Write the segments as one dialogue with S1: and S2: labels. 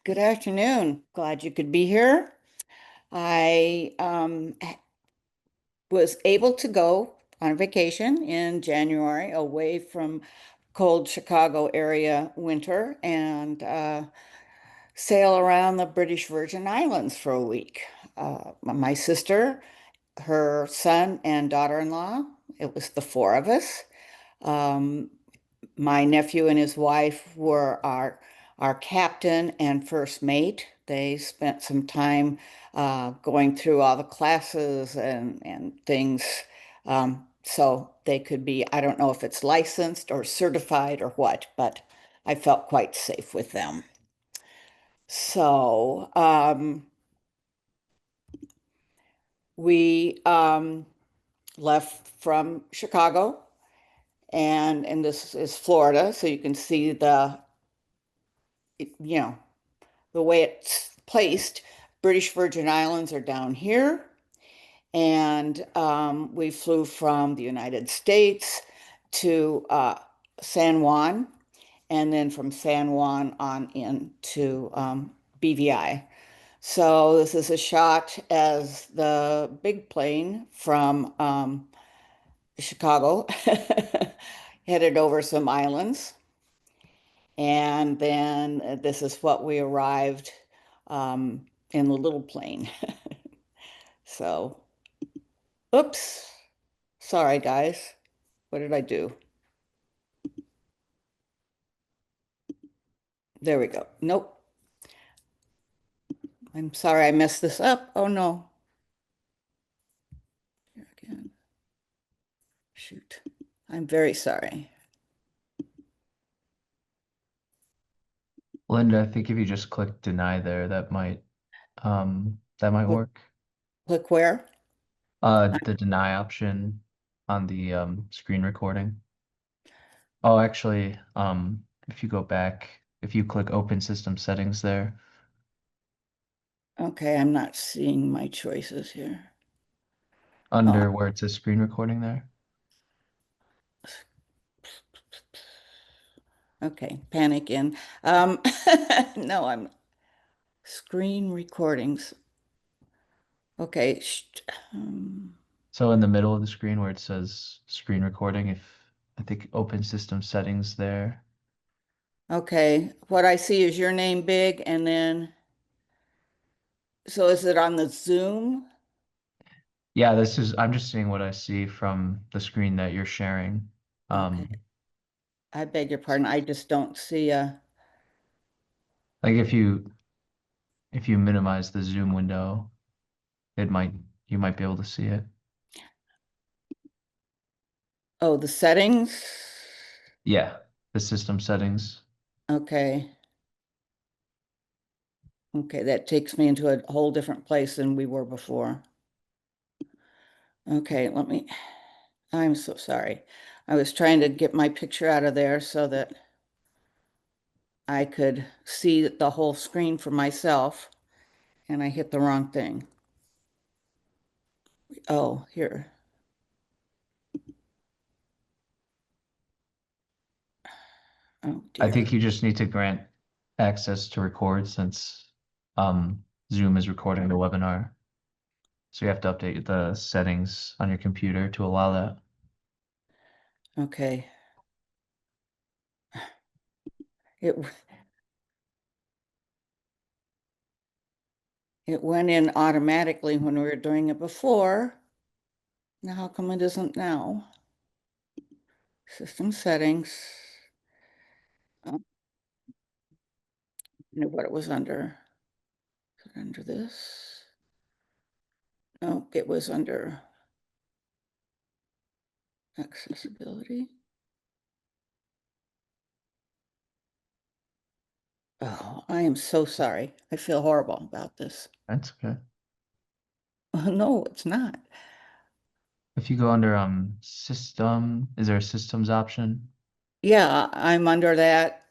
S1: Good afternoon. Glad you could be here. I was able to go on vacation in January away from cold Chicago area winter and sail around the British Virgin Islands for a week. My sister, her son, and daughter-in-law, it was the four of us. Um, my nephew and his wife were our captain and first mate. They spent some time going through all the classes and things, so they could be, I don't know if it's licensed or certified or what, but I felt quite safe with them. So we left from Chicago, and this is Florida, so you can see you know, the way it's placed. British Virgin Islands are down here, and we flew from the United States to San Juan, and then from San Juan on into BVI. So this is a shot as the big plane from Chicago headed over some islands. And then this is what we arrived in the little plane. So, oops. Sorry, guys. What did I do? There we go. Nope. I'm sorry I messed this up. Oh no. Here again. Shoot. I'm very sorry.
S2: Linda, I think if you just click deny there, that might
S1: Click,
S2: work.
S1: click where?
S2: The deny option on the screen recording. Oh, actually, if you go back, if you click open system settings there,
S1: Okay, I'm not seeing my choices here. Oh,
S2: under where it says screen recording there.
S1: okay. Panic in. No, I'm screen recordings. Okay. Um,
S2: So in the middle of the screen where it says screen recording, if I think open system settings there.
S1: okay. What I see is your name big, and then, so is it on the Zoom?
S2: Yeah, I'm just seeing what I see from the screen that you're sharing.
S1: Okay.
S2: Um,
S1: I beg your pardon. I just don't see a,
S2: like if you minimize the Zoom window, it might you might be able to see it.
S1: oh, the settings.
S2: Yeah, the system settings.
S1: Okay. Okay, that takes me into a whole different place than we were before. Okay, I'm so sorry. I was trying to get my picture out of there so that I could see the whole screen for myself, and I hit the wrong thing. Oh, here. Oh
S2: I
S1: dear.
S2: think you just need to grant access to record since Zoom is recording the webinar. So you have to update the settings on your computer to allow that.
S1: Okay. It it went in automatically when we were doing it before. Now how come it isn't now? System settings. I don't know what it was under. Is it under this? No, it was under accessibility. Oh, I am so sorry. I feel horrible about this.
S2: That's okay.
S1: No, it's not.
S2: If you go under system, is there a systems option?
S1: Yeah, I'm under that.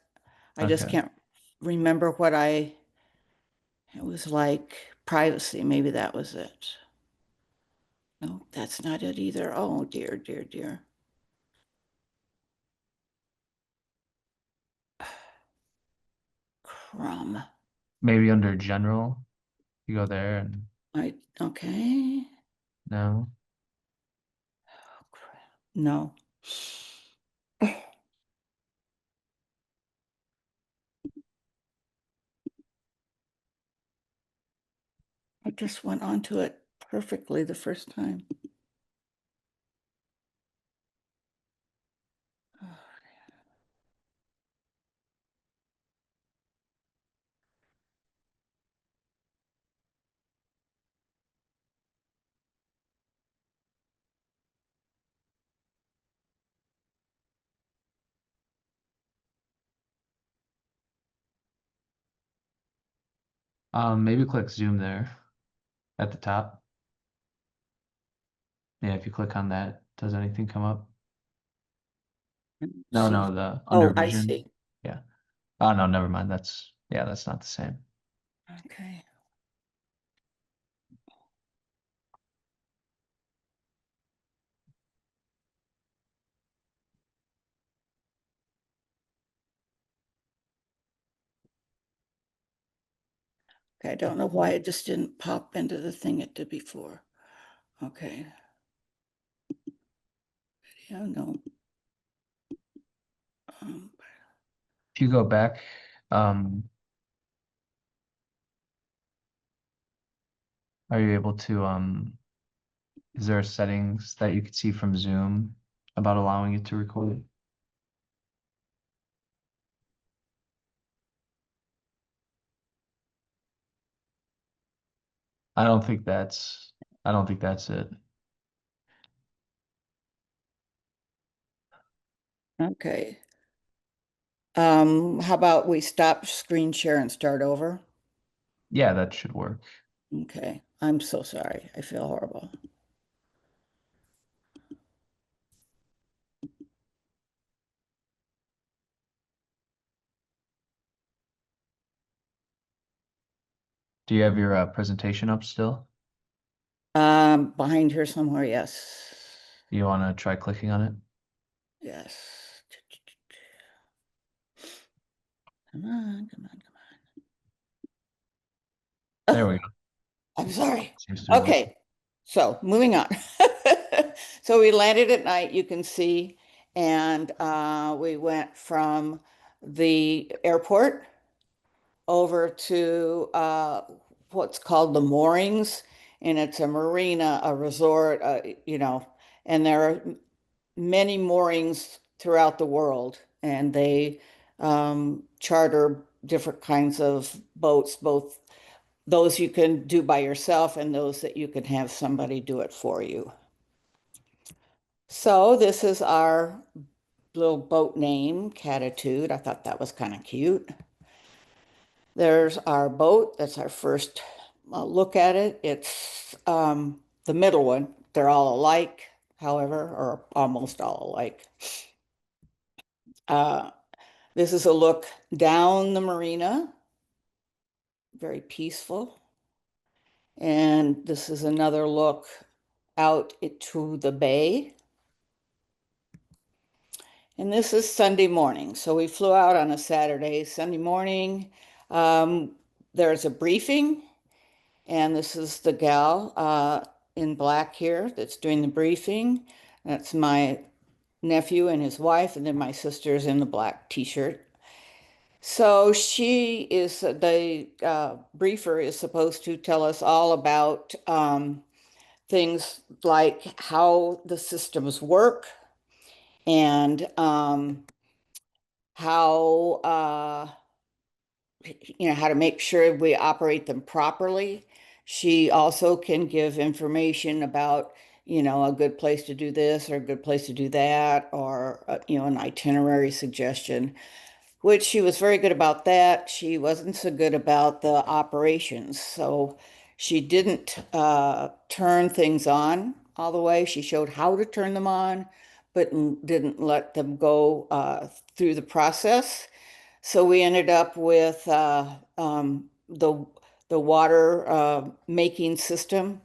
S1: I just
S2: Okay.
S1: can't remember what it was like privacy. Maybe that was it. No, that's not it either. Oh, dear, dear, dear. Crumb.
S2: maybe under general, you go there and
S1: Okay.
S2: no.
S1: Oh, crap. No. I just went onto it perfectly the first time.
S2: Maybe click zoom there at the top. Yeah, if you click on that, does anything come up? No,
S1: See.
S2: no, the under
S1: Oh, I
S2: vision.
S1: see.
S2: Yeah. Oh no, never mind. That's yeah, that's not the same.
S1: Okay. Okay, I don't know why it just didn't pop into the thing it did before. Okay. Yeah, no. Um,
S2: If you go back, um, are you able to is there settings that you could see from Zoom about allowing it to record? I don't think that's I don't think that's it.
S1: okay. How about we stop screen share and start over?
S2: Yeah, that should work.
S1: Okay. I'm so sorry. I feel horrible.
S2: Do you have your presentation up still?
S1: Behind here somewhere, yes.
S2: You want to try clicking on it?
S1: Yes. Come on, come on, come on.
S2: There
S1: Oh,
S2: we go.
S1: I'm sorry.
S2: Seems to be working.
S1: Okay, so moving on. So we landed at night, you can see, and we went from the airport over to what's called the moorings, and it's a marina, a resort, and there are many moorings throughout the world, and they charter different kinds of boats, both those you can do by yourself and those that you can have somebody do it for you. So this is our little boat name, Catitude. I thought that was kind of cute. There's our boat. That's our first look at it. It's the middle one. They're all alike, however, or almost all alike. Uh, this is a look down the marina, very peaceful. And this is another look out to the bay. And this is Sunday morning. So we flew out on a Saturday. Sunday morning, um, there's a briefing, and this is the gal in black here that's doing the briefing. That's my nephew and his wife, and then my sister's in the black t-shirt. So she is the briefer is supposed to tell us all about things like how the systems work and how how to make sure we operate them properly. She also can give information about, a good place to do this or a good place to do that, or an itinerary suggestion, which she was very good about that. She wasn't so good about the operations. So she didn't turn things on all the way. She showed how to turn them on, but didn't let them go through the process. So we ended up with the water making system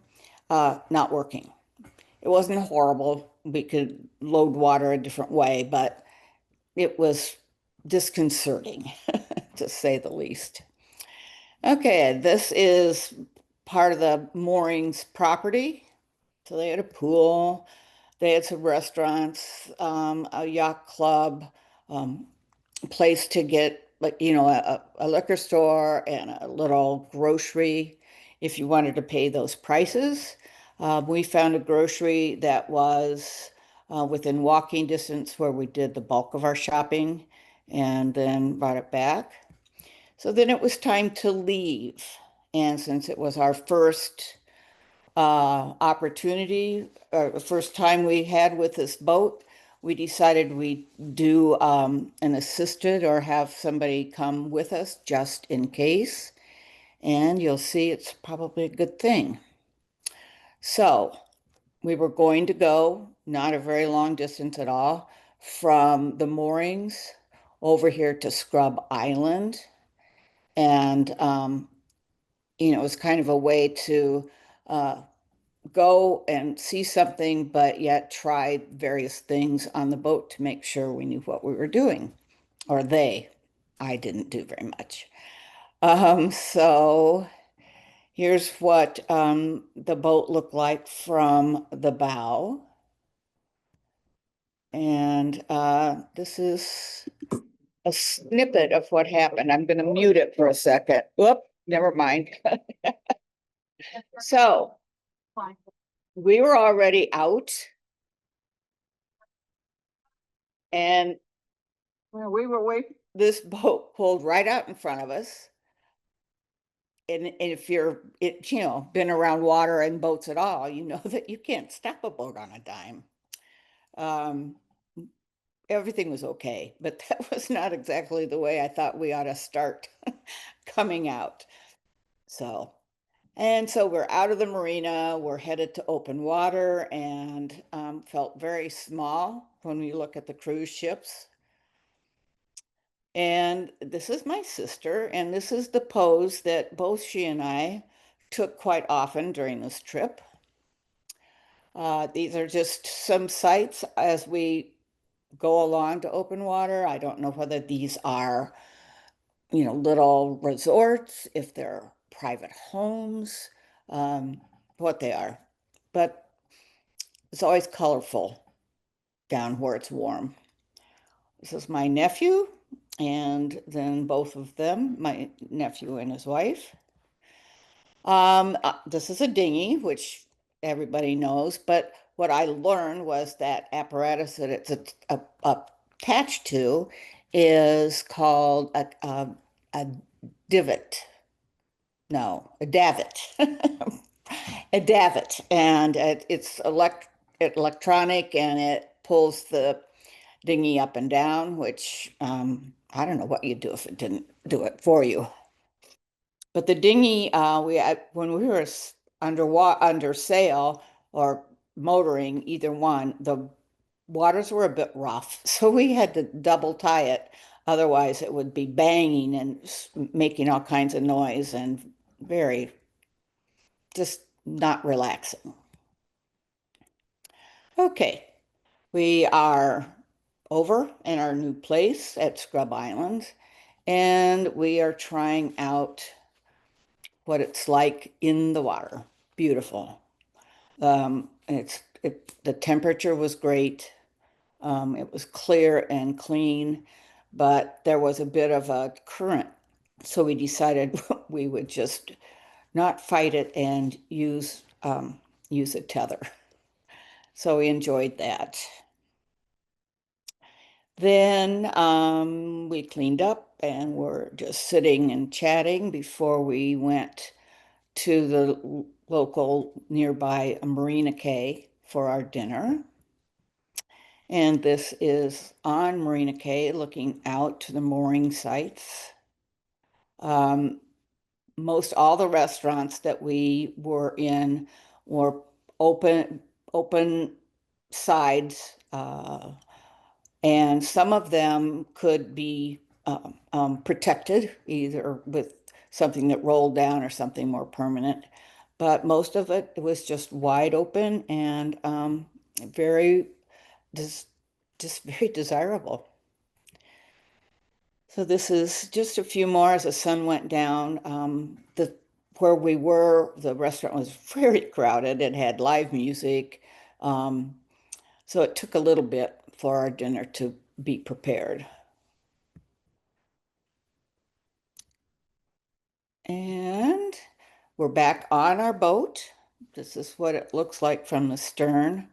S1: not working. It wasn't horrible. We could load water a different way, but it was disconcerting, to say the least. Okay, this is part of the moorings property. So they had a pool, they had some restaurants, a yacht club, um, a place to get, like, a liquor store and a little grocery if you wanted to pay those prices. We found a grocery that was within walking distance where we did the bulk of our shopping and then brought it back. So then it was time to leave. And since it was our first opportunity, the first time we had with this boat, we decided we'd do an assisted or have somebody come with us just in case. And you'll see it's probably a good thing. So we were going to go, not a very long distance at all, from the moorings over here to Scrub Island. And it was kind of a way to uh, go and see something, but yet try various things on the boat to make sure we knew what we were doing, or they. I didn't do very much. So here's what the boat looked like from the bow. And this is a snippet of what happened. I'm going to mute it for a second. Whoop, never mind. So we were already out and we were waiting. This boat pulled right out in front of us. And if been around water and boats at all, you know that you can't stop a boat on a dime. Um, Everything was okay, but that was not exactly the way I thought we ought to start coming out. So, and so we're out of the marina, we're headed to open water, and felt very small when we look at the cruise ships. And this is my sister, and this is the pose that both she and I took quite often during this trip. These are just some sites as we go along to open water. I don't know whether these are, little resorts, if they're private homes, um, what they are. But it's always colorful down where it's warm. This is my nephew, and then both of them, my nephew and his wife. This is a dinghy, which everybody knows, but what I learned was that apparatus that it's attached to is called a divot. No, a davit. A davit, and it's electronic, and it pulls the dinghy up and down, which I don't know what you'd do if it didn't do it for you. But the dinghy, when we were under sail or motoring, either one, the waters were a bit rough, so we had to double tie it. Otherwise, it would be banging and making all kinds of noise and very just not relaxing. Okay, we are over in our new place at Scrub Island, and we are trying out what it's like in the water. Beautiful. The temperature was great. It was clear and clean, but there was a bit of a current. So we decided we would just not fight it and use a tether. So we enjoyed that. Then we cleaned up and were just sitting and chatting before we went to the local nearby Marina Cay for our dinner. And this is on Marina Cay looking out to the mooring sites. Um, most all the restaurants that we were in were open sides, and some of them could be protected either with something that rolled down or something more permanent. But most of it was just wide open and very just just very desirable. So this is just a few more as the sun went down. Where we were, the restaurant was very crowded. It had live music. Um, so it took a little bit for our dinner to be prepared. And we're back on our boat. This is what it looks like from the stern.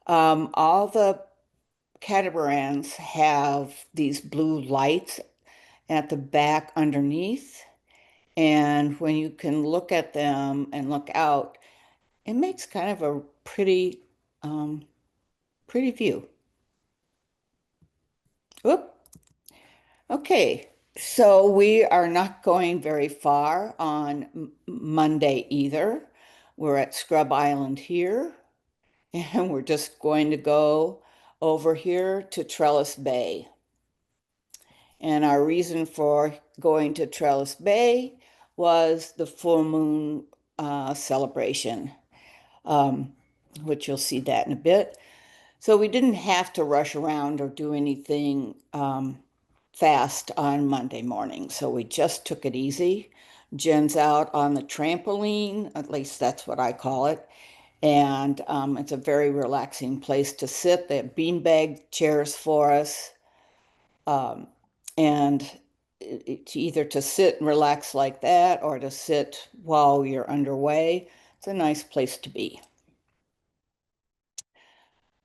S1: All the catamarans have these blue lights at the back underneath. And when you can look at them and look out, it makes kind of a um, pretty view. Whoop. Okay, so we are not going very far on Monday either. We're at Scrub Island here, and we're just going to go over here to Trellis Bay. And our reason for going to Trellis Bay was the full moon celebration, um, which you'll see that in a bit. So we didn't have to rush around or do anything fast on Monday morning. So we just took it easy. Jen's out on the trampoline, at least that's what I call it. And it's a very relaxing place to sit. They have beanbag chairs for us. Um, and either to sit and relax like that or to sit while you're underway. It's a nice place to be.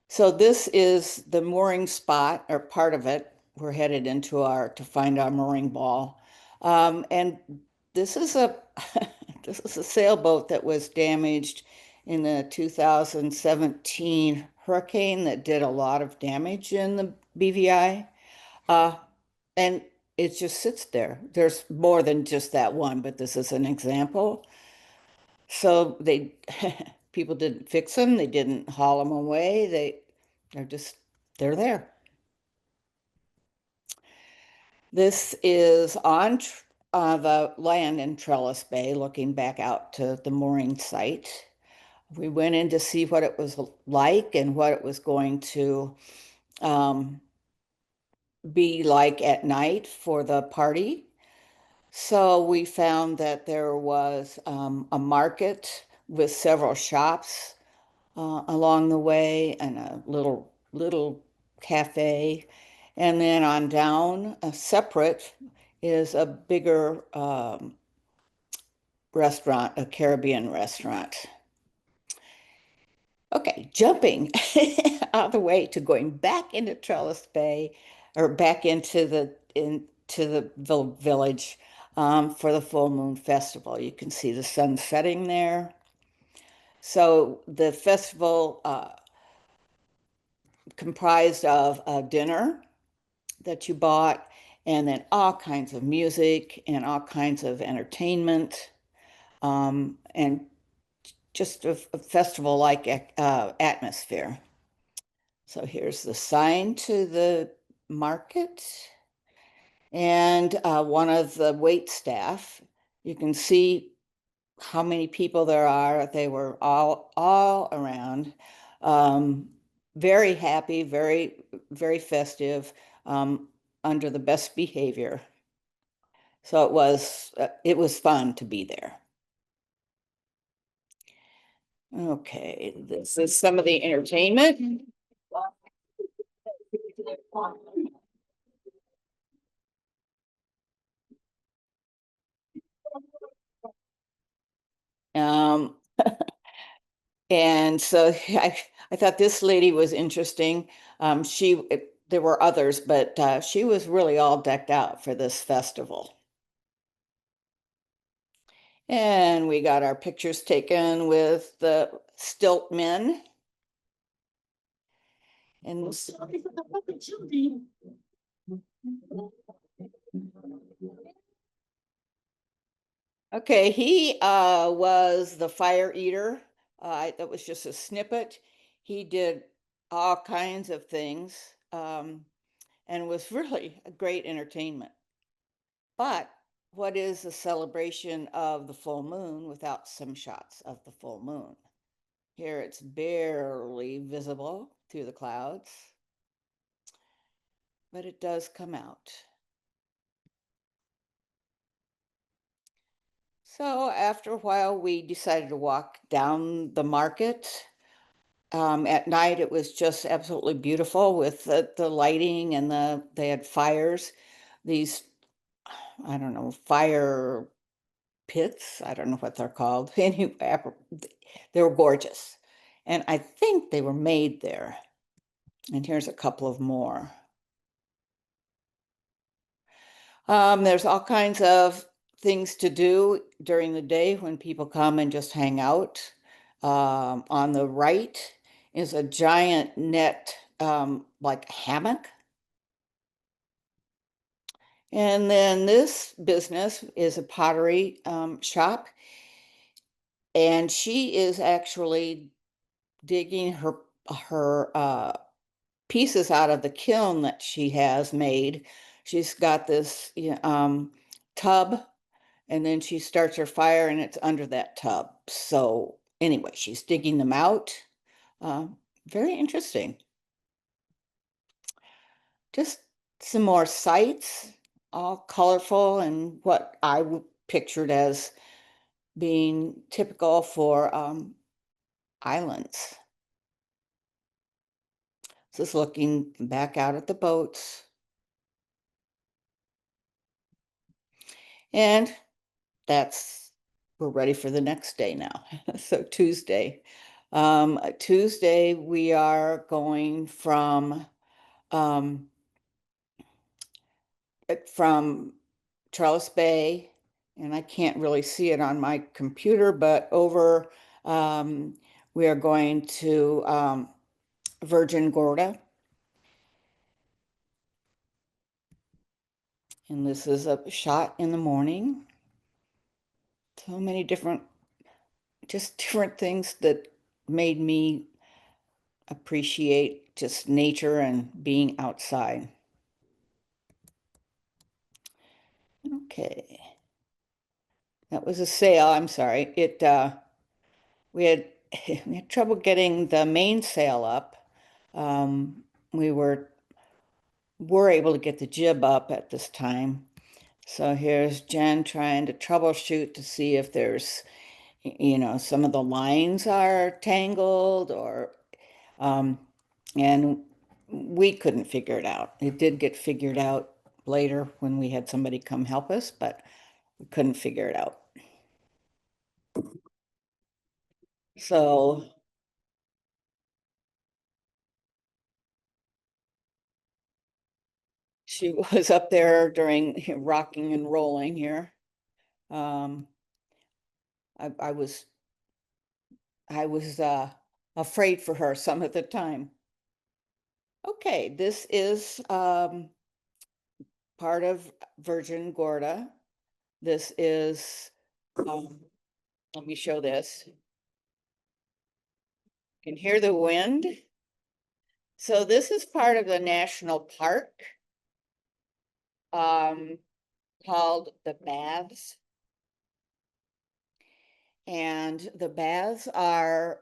S1: So this is the mooring spot or part of it. We're headed into our to find our mooring ball. And this is a this is a sailboat that was damaged in the 2017 hurricane that did a lot of damage in the BVI. Uh, and it just sits there. There's more than just that one, but this is an example. So they people didn't fix them, they didn't haul them away. They're just they're there. This is on the land in Trellis Bay, looking back out to the mooring site. We went in to see what it was like and what it was going to um, be like at night for the party. So we found that there was a market with several shops along the way and a little cafe. And then on down, separate is a bigger restaurant, a Caribbean restaurant. Okay, jumping out of the way to going back into Trellis Bay or back into the village for the Full Moon Festival. You can see the sun setting there. So the festival comprised of a dinner that you bought, and then all kinds of music and all kinds of entertainment, and just a festival-like atmosphere. So here's the sign to the market, and one of the wait staff. You can see how many people there are. They were all around. Um, very happy, very festive, um, under the best behavior. So it was fun to be there. Okay, this is some of the entertainment. Um, and so I thought this lady was interesting. There were others, but she was really all decked out for this festival. And we got our pictures taken with the stilt men. And okay, he was the fire eater. That was just a snippet. He did all kinds of things and was really a great entertainment. But what is a celebration of the full moon without some shots of the full moon? Here it's barely visible through the clouds, but it does come out. So after a while, we decided to walk down the market. At night, it was just absolutely beautiful with the lighting and they had fires, these, I don't know, fire pits. I don't know what they're called. Anyway, they were gorgeous. And I think they were made there. And here's a couple of more. There's all kinds of things to do during the day when people come and just hang out. On the right is a giant net, like hammock. And then this business is a pottery shop, and she is actually digging her pieces out of the kiln that she has made. She's got this tub, and then she starts her fire, and it's under that tub. So anyway, she's digging them out. Uh, Very interesting. Just some more sights, all colorful and what pictured as being typical for islands. Just looking back out at the boats. And that's, we're ready for the next day now. So Tuesday. Tuesday, we are going um, from Charles Bay, and I can't really see it on my computer, but over, um, we are going to Virgin Gorda. And this is a shot in the morning. So many just different things that made me appreciate just nature and being outside. Okay. That was a sail. I'm sorry. We had we had trouble getting the mainsail up. Um, we were able to get the jib up at this time. So here's Jen trying to troubleshoot to see if there's, some of the lines are tangled um, and we couldn't figure it out. It did get figured out later when we had somebody come help us, but we couldn't figure it out. So she was up there during rocking and rolling here. Um, I was afraid for her some of the time. Okay, this is part of Virgin Gorda. This is, um, let me show this. You can hear the wind. So this is part of the national park, um, called the Baths. And the baths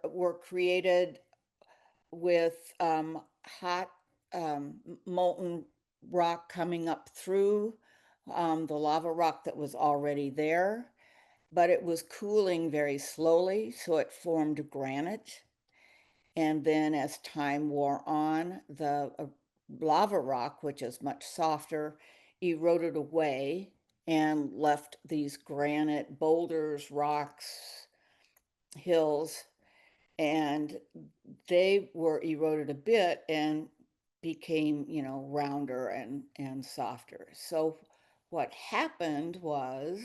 S1: were created with hot molten rock coming up through the lava rock that was already there, but it was cooling very slowly, so it formed granite. And then as time wore on, the lava rock, which is much softer, eroded away and left these granite boulders, rocks, hills, and they were eroded a bit and became, rounder and softer. So what happened was,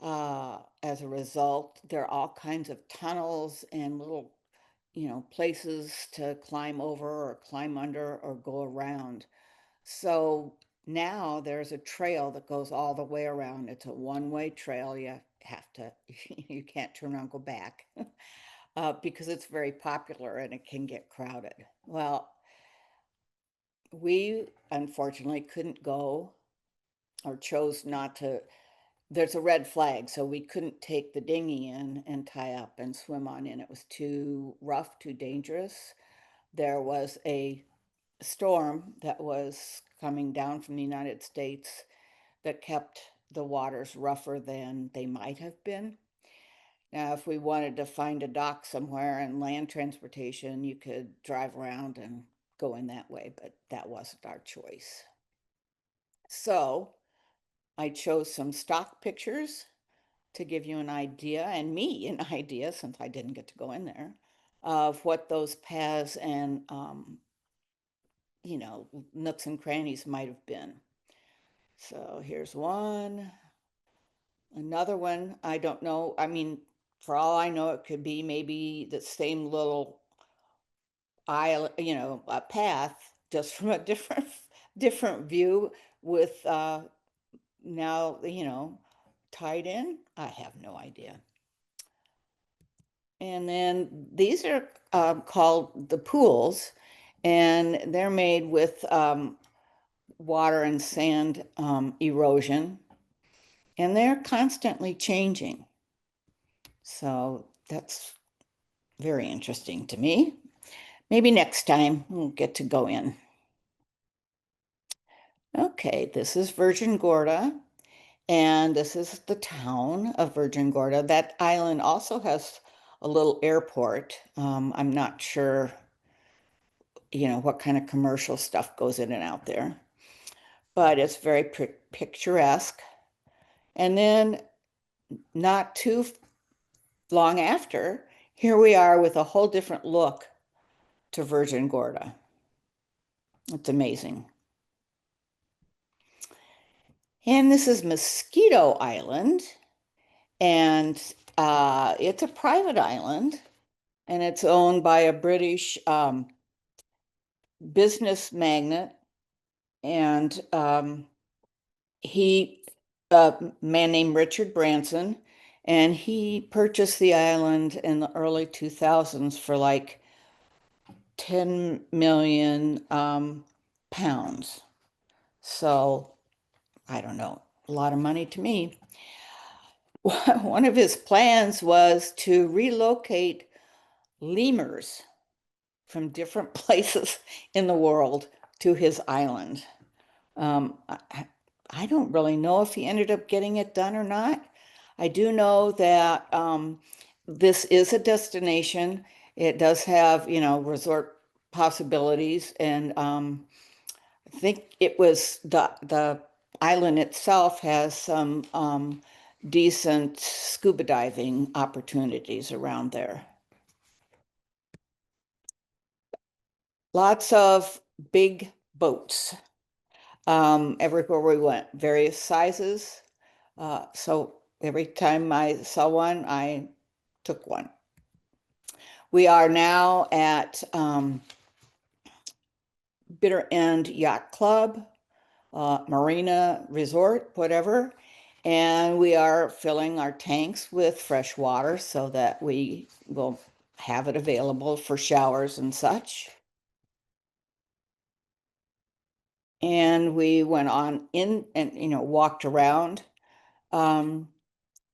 S1: as a result, there are all kinds of tunnels and little, places to climb over or climb under or go around. So now there's a trail that goes all the way around. It's a one-way trail. You have to, you can't turn around and go back. Because it's very popular and it can get crowded. Well, we unfortunately couldn't go or chose not to. There's a red flag, so we couldn't take the dinghy in and tie up and swim on in. It was too rough, too dangerous. There was a storm that was coming down from the United States that kept the water's rougher than they might have been. Now, if we wanted to find a dock somewhere and land transportation, you could drive around and go in that way, but that wasn't our choice. So I chose some stock pictures to give you an idea, and me an idea, since I didn't get to go in there, of what those paths and, nooks and crannies might have been. So here's one. Another one, I don't know. I mean, for all I know, it could be maybe the same little aisle, a path, just from a different view with now, tied in. I have no idea. And then these are called the pools, and they're made with water and sand erosion, and they're constantly changing. So that's very interesting to me. Maybe next time we'll get to go in. Okay, this is Virgin Gorda, and this is the town of Virgin Gorda. That island also has a little airport. I'm not sure, what kind of commercial stuff goes in and out there, but it's very picturesque. And then not too long after, here we are with a whole different look to Virgin Gorda. It's amazing. And this is Mosquito Island, and it's a private island, and it's owned by a British business magnate, and he, a man named Richard Branson, and he purchased the island in the early 2000s for like 10 million pounds. So I don't know, a lot of money to me. One of his plans was to relocate lemurs from different places in the world to his island. I don't really know if he ended up getting it done or not. I do know that this is a destination. It does have, resort possibilities, and I think it was the island itself has some decent scuba diving opportunities around there. Lots of big boats everywhere we went, various sizes. So every time I saw one, I took one. We are now at Bitter End Yacht Club, Marina Resort, whatever. And we are filling our tanks with fresh water so that we will have it available for showers and such. And we went on in and, walked around the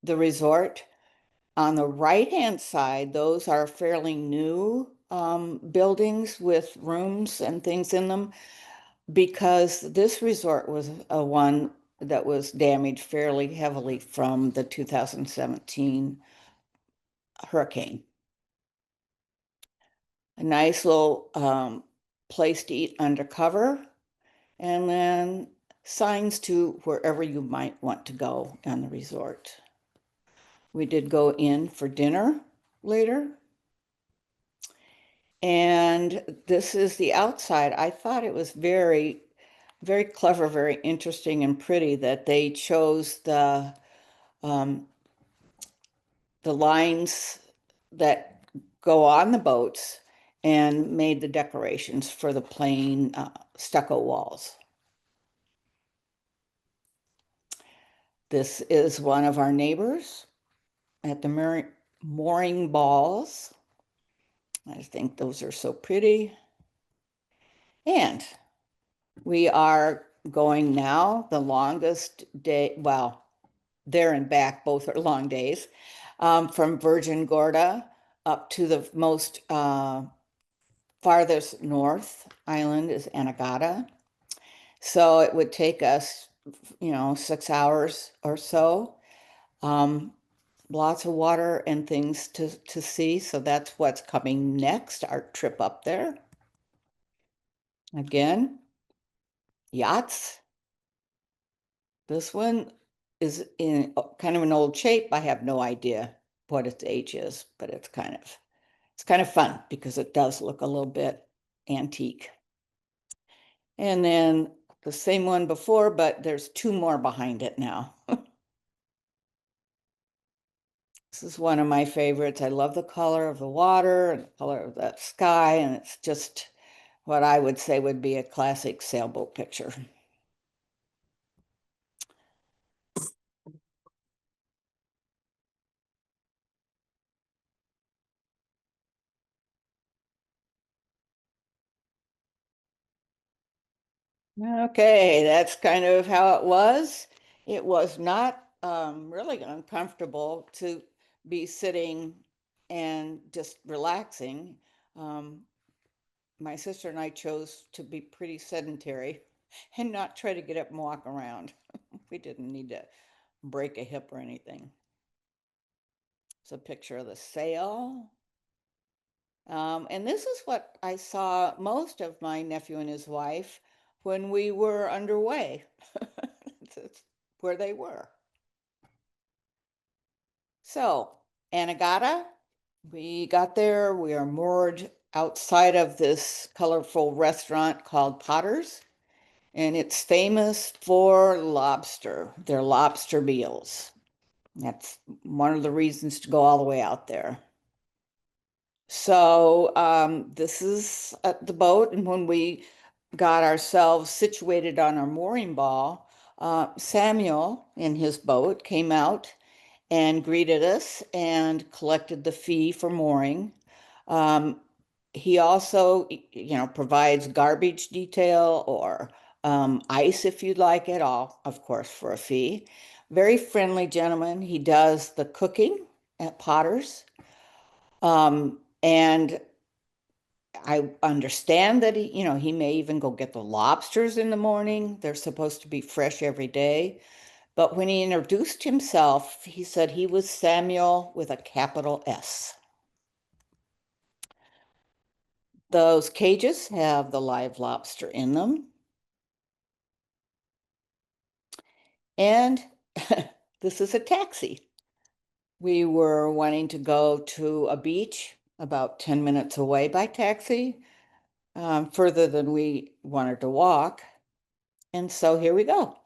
S1: resort. On the right-hand side, those are fairly new buildings with rooms and things in them, because this resort was a one that was damaged fairly heavily from the 2017 hurricane. A nice little place to eat undercover, and then signs to wherever you might want to go on the resort. We did go in for dinner later. And this is the outside. I thought it was very, very clever, very interesting and pretty that they chose um, the lines that go on the boats and made the decorations for the plain stucco walls. This is one of our neighbors at the mooring balls. I think those are so pretty. And we are going now the longest day, well, there and back, both are long days, from Virgin Gorda up to the most farthest north island is Anegada. So it would take us 6 hours or so. Um, Lots of water and things to see. So that's what's coming next, our trip up there. Again, yachts. This one is in kind of an old shape. I have no idea what its age is, but it's kind of fun because it does look a little bit antique. And then the same one before, but there's two more behind it now. This is one of my favorites. I love the color of the water and the color of that sky, and it's just what I would say would be a classic sailboat picture. Okay, that's kind of how it was. It was not really uncomfortable to be sitting and just relaxing. Um, my sister and I chose to be pretty sedentary and not try to get up and walk around. We didn't need to break a hip or anything. It's a picture of the sail. And this is what I saw most of my nephew and his wife when we were underway. That's where they were. So, Anagata, we got there. We are moored outside of this colorful restaurant called Potter's, and it's famous for lobster, their lobster meals. That's one of the reasons to go all the way out there. So this is at the boat, and when we got ourselves situated on our mooring ball, Samuel in his boat came out and greeted us and collected the fee for mooring. Um, he also, provides garbage detail or ice if you'd like it, all, of course, for a fee. Very friendly gentleman. He does the cooking at Potter's. And I understand that he may even go get the lobsters in the morning. They're supposed to be fresh every day. But when he introduced himself, he said he was Samuel with a capital S. Those cages have the live lobster in them. And this is a taxi. We were wanting to go to a beach about 10 minutes away by taxi, further than we wanted to walk. And so here we go.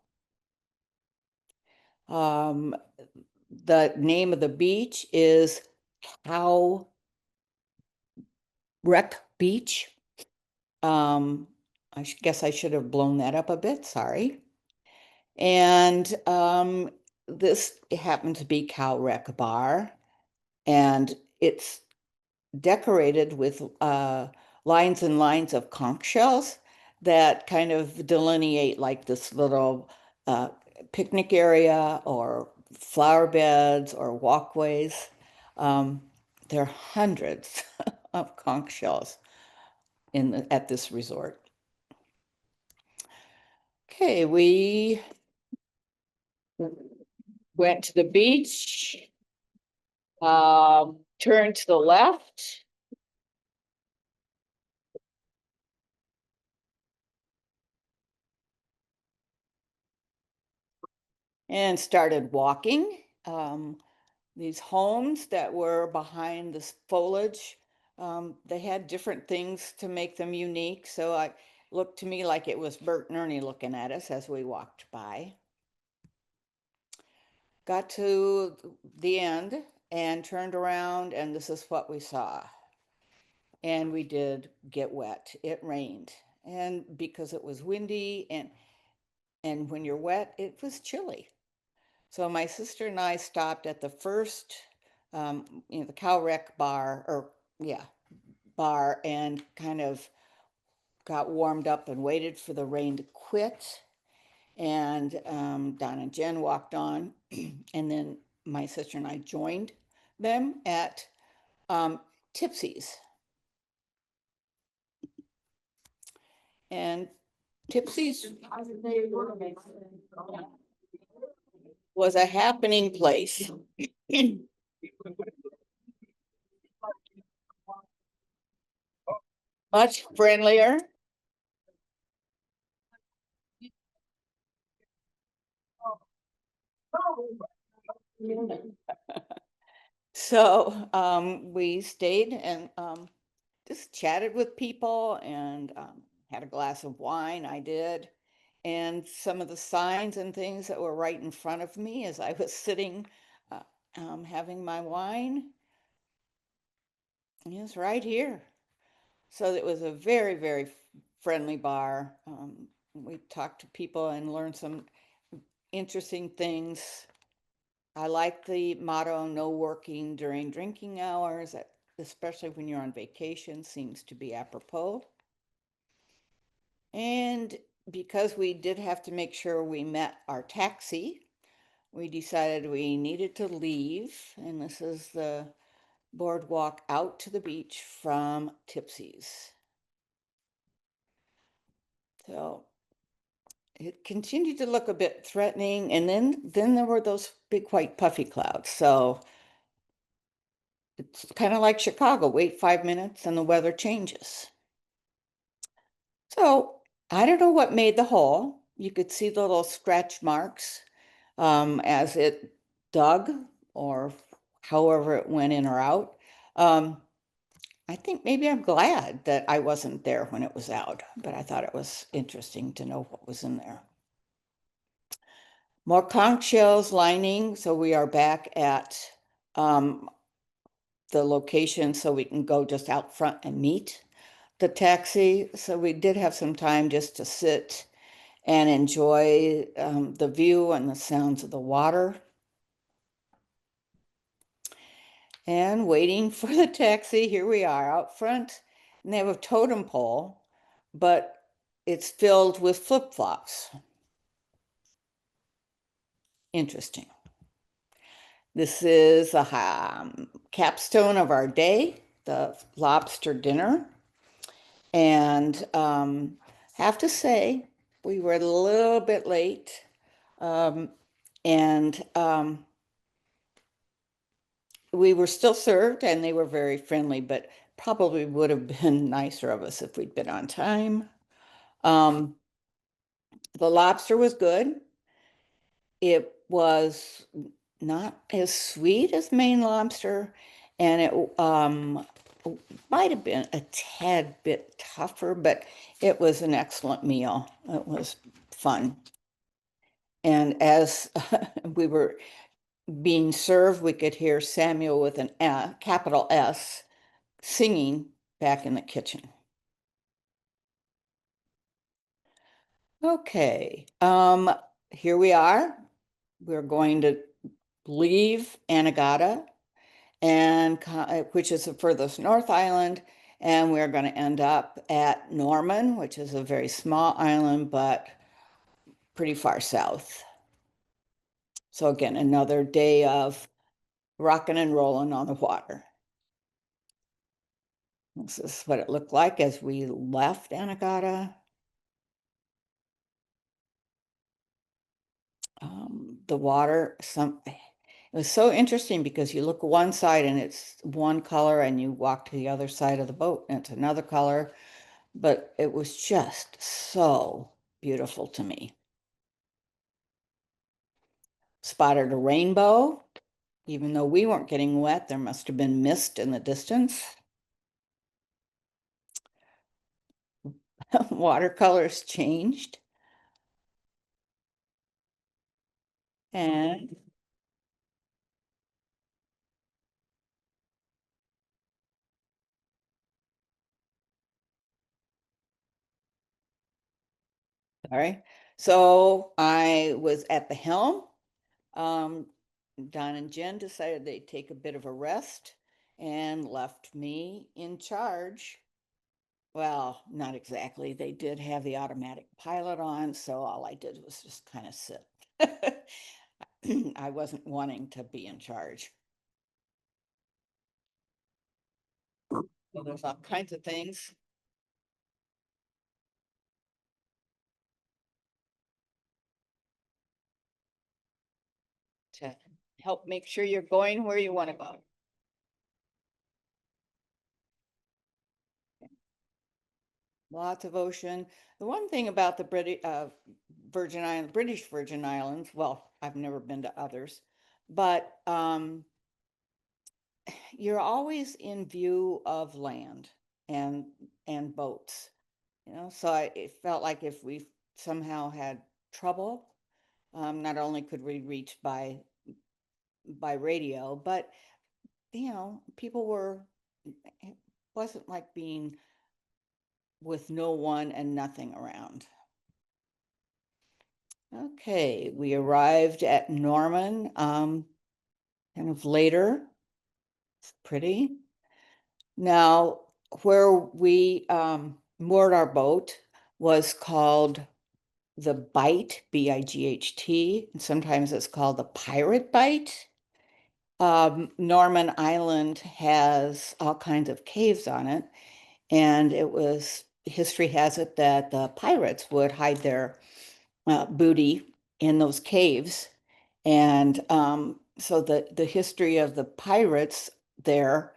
S1: Um, the name of the beach is Cow Wreck Beach. I guess I should have blown that up a bit, sorry. And this happens to be Cow Wreck Bar, and it's decorated with lines and lines of conch shells that kind of delineate like this little uh, picnic area or flower beds or walkways. Um, there are hundreds of conch shells at this resort. Okay, we went to the beach, turned to the left, and started walking. These homes that were behind this foliage, they had different things to make them unique. So it looked to me like it was Bert and Ernie looking at us as we walked by. Got to the end and turned around, and this is what we saw. And we did get wet. It rained. And because it was windy and when you're wet, it was chilly. So my sister and I stopped at the first, the Cow Wreck bar, or yeah, bar, and kind of got warmed up and waited for the rain to quit. And Don and Jen walked on, and then my sister and I joined them at Tipsy's. And Tipsy's was a happening place. Much friendlier. So we stayed and just chatted with people and had a glass of wine. I did. And some of the signs and things that were right in front of me as I was sitting uh, having my wine is right here. So it was a very, very friendly bar. We talked to people and learned some interesting things. I like the motto, no working during drinking hours, especially when you're on vacation, seems to be apropos. And because we did have to make sure we met our taxi, we decided we needed to leave. And this is the boardwalk out to the beach from Tipsy's. So it continued to look a bit threatening. And then there were those big white puffy clouds. So it's kind of like Chicago, wait 5 minutes and the weather changes. So I don't know what made the hole. You could see the little scratch marks as it dug or however it went in or out. Um, I think maybe I'm glad that I wasn't there when it was out, but I thought it was interesting to know what was in there. More conch shells lining, so we are back at um, the location so we can go just out front and meet the taxi. So we did have some time just to sit and enjoy the view and the sounds of the water. And waiting for the taxi, here we are out front, and they have a totem pole, but it's filled with flip-flops. Interesting. This is a capstone of our day, the lobster dinner. And have to say, we were a little bit late. Um, and we were still served and they were very friendly, but probably would have been nicer of us if we'd been on time. Um, the lobster was good. It was not as sweet as Maine lobster, and it might have been a tad bit tougher, but it was an excellent meal. It was fun. And as we were being served, we could hear Samuel with an capital S singing back in the kitchen. Okay, here we are. We're going to leave Anegada and which is the furthest North Island, and we're going to end up at Norman, which is a very small island, but pretty far south. So again, another day of rocking and rolling on the water. This is what it looked like as we left Anegada. The water, it was so interesting because you look one side and it's one color, and you walk to the other side of the boat and it's another color, but it was just so beautiful to me. Spotted a rainbow, even though we weren't getting wet, there must have been mist in the distance. Watercolors changed. And sorry. So I was at the helm. Um, Don and Jen decided they'd take a bit of a rest and left me in charge. Well, not exactly. They did have the automatic pilot on, so all I did was just kind of sit. I wasn't wanting to be in charge. So there's all kinds of things. to help make sure you're going where you want to go. Lots of ocean. The one thing about the British Virgin Islands, well, I've never been to others, but you're always in view of land and boats, So it felt like if we somehow had trouble, not only could we reach by radio, but people were. It wasn't like being with no one and nothing around. Okay, we arrived at Norman, kind of later. It's pretty. Now, where we moored our boat was called the Bight, Bight, and sometimes it's called the Pirate Bight. Norman Island has all kinds of caves on it, and history has it that the pirates would hide their booty in those caves. And so the history of the pirates there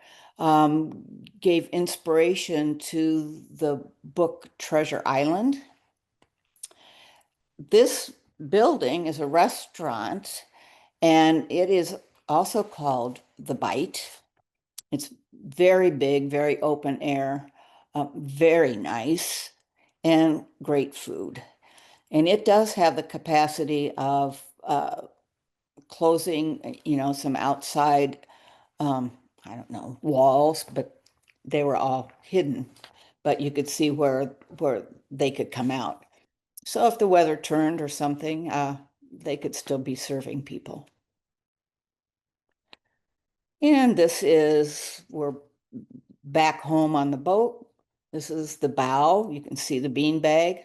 S1: gave inspiration to the book Treasure Island. This building is a restaurant, and it is also called the Bite. It's very big, very open air, very nice, and great food. And it does have the capacity of closing, some outside, I don't know, walls, but they were all hidden. But you could see where they could come out. So if the weather turned or something, they could still be serving people. And we're back home on the boat. This is the bow. You can see the beanbag.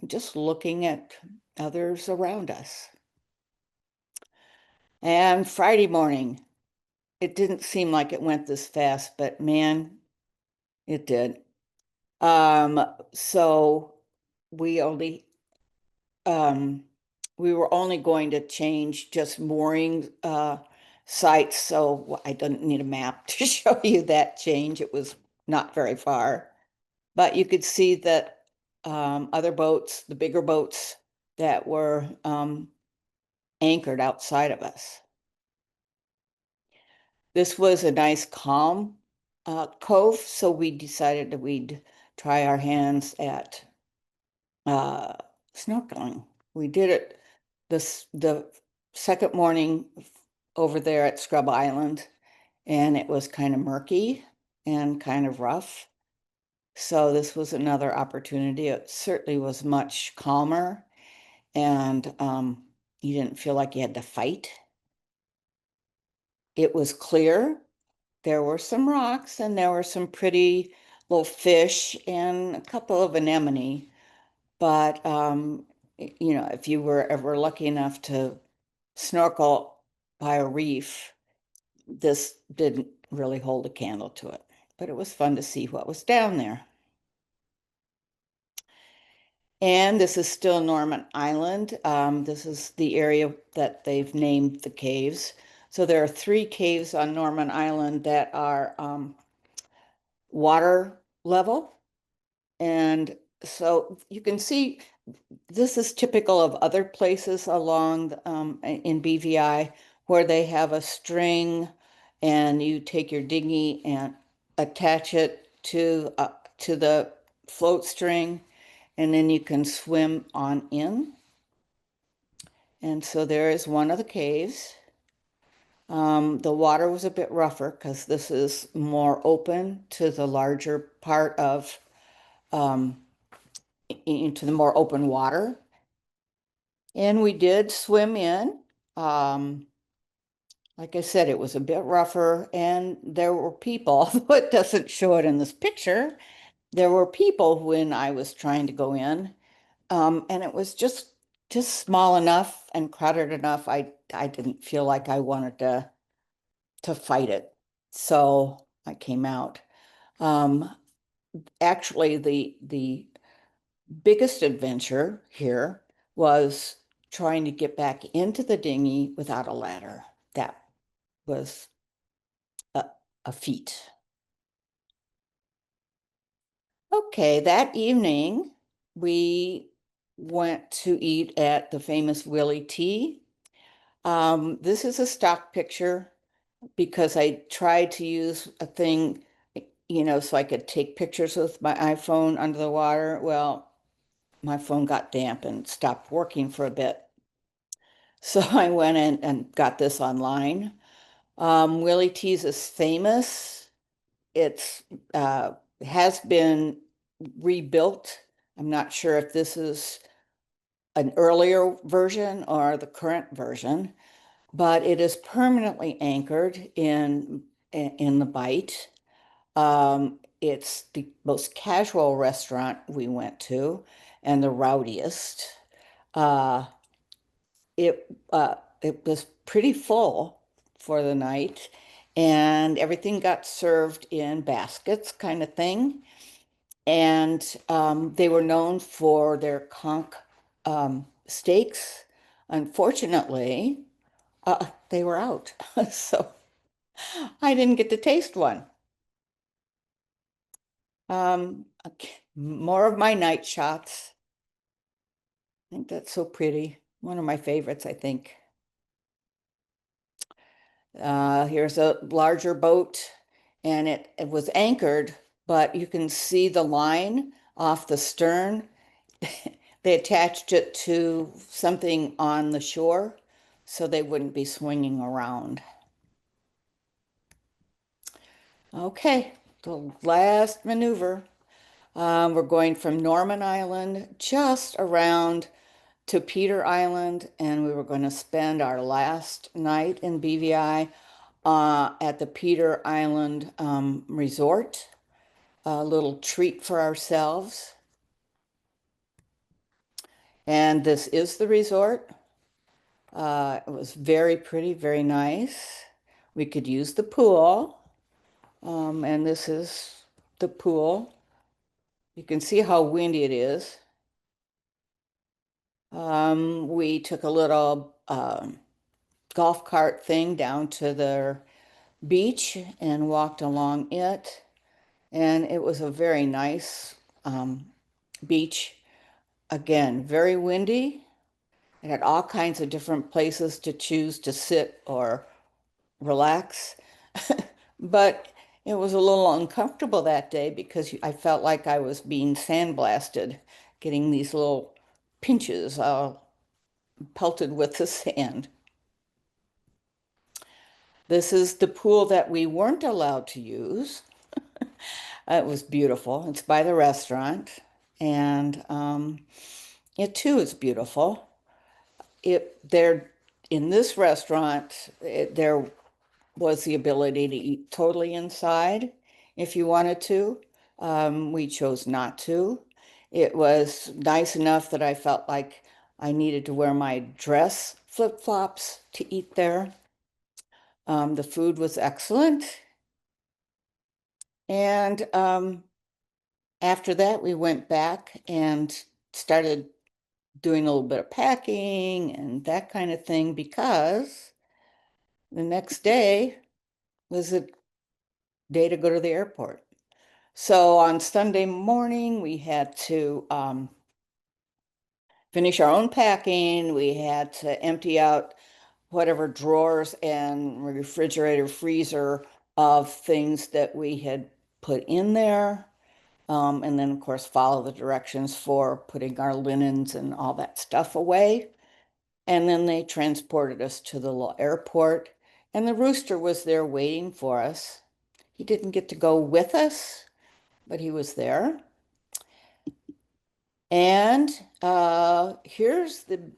S1: Just looking at others around us. And Friday morning, it didn't seem like it went this fast, but man, it did. So we only we were only going to change just mooring sites, so I didn't need a map to show you that change. It was not very far, but you could see that other boats, the bigger boats that were anchored outside of us. This was a nice calm cove, so we decided that we'd try our hands at uh, snorkeling. We did it the second morning over there at Scrub Island, and it was kind of murky and kind of rough. So this was another opportunity. It certainly was much calmer, and you didn't feel like you had to fight. It was clear. There were some rocks and there were some pretty little fish and a couple of anemone. But, if you were ever lucky enough to snorkel by a reef, this didn't really hold a candle to it. But it was fun to see what was down there. And this is still Norman Island. This is the area that they've named the caves. So there are 3 caves on Norman Island that are water level. And so you can see this is typical of other places along in BVI where they have a string and you take your dinghy and attach it to the float string, and then you can swim on in. And so there is one of the caves. The water was a bit rougher because this is more open to the larger part of into the more open water. And we did swim in. Um, like I said, it was a bit rougher, and there were people, although it doesn't show it in this picture, there were people when I was trying to go in. And it was just small enough and crowded enough. I didn't feel like I wanted to fight it. So I came out. Um, Actually, the biggest adventure here was trying to get back into the dinghy without a ladder. That was a, a feat. Okay, that evening we went to eat at the famous Willie T. This is a stock picture because I tried to use a thing, so I could take pictures with my iPhone under the water. Well, my phone got damp and stopped working for a bit. So I went in and got this online. Willie T's is famous. It's has been rebuilt. I'm not sure if this is an earlier version or the current version, but it is permanently anchored in the Bight. It's the most casual restaurant we went to and the rowdiest. Uh, it was pretty full for the night, and everything got served in baskets, kind of thing. And they were known for their conch steaks. Unfortunately, they were out, so I didn't get to taste one. Okay, more of my night shots. I think that's so pretty. One of my favorites, I think. Here's a larger boat, and it was anchored, but you can see the line off the stern. They attached it to something on the shore so they wouldn't be swinging around. Okay, the last maneuver. We're going from Norman Island just around to Peter Island, and we were going to spend our last night in BVI at the Peter Island Resort. A little treat for ourselves. And this is the resort. It was very pretty, very nice. We could use the pool, and this is the pool. You can see how windy it is. We took a little golf cart thing down to the beach and walked along it. And it was a very nice beach. Again, very windy. It had all kinds of different places to choose to sit or relax. But it was a little uncomfortable that day because I felt like I was being sandblasted, getting these little pinches pelted with the sand. This is the pool that we weren't allowed to use. It was beautiful. It's by the restaurant, and it too is beautiful. It there in this restaurant, there was the ability to eat totally inside if you wanted to. We chose not to. It was nice enough that I felt like I needed to wear my dress flip-flops to eat there. The food was excellent. And after that, we went back and started doing a little bit of packing and that kind of thing because the next day was a day to go to the airport. So on Sunday morning, we had to finish our own packing. We had to empty out whatever drawers and refrigerator, freezer of things that we had put in there. And then, of course, follow the directions for putting our linens and all that stuff away. And then they transported us to the little airport, and the rooster was there waiting for us. He didn't get to go with us, but he was there. And here's the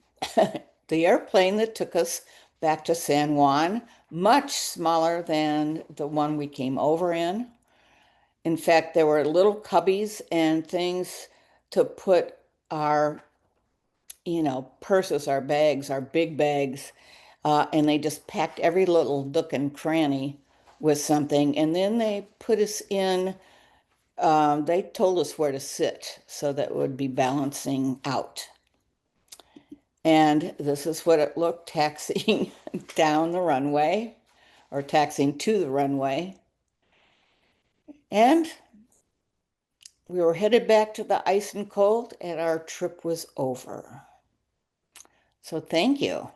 S1: the airplane that took us back to San Juan, much smaller than the one we came over in. In fact, there were little cubbies and things to put our, purses, our bags, our big bags, and they just packed every little nook and cranny with something. And then they put us in, they told us where to sit so that it would be balancing out. And this is what it looked taxiing down the runway or taxiing to the runway. And we were headed back to the ice and cold, and our trip was over. So thank you.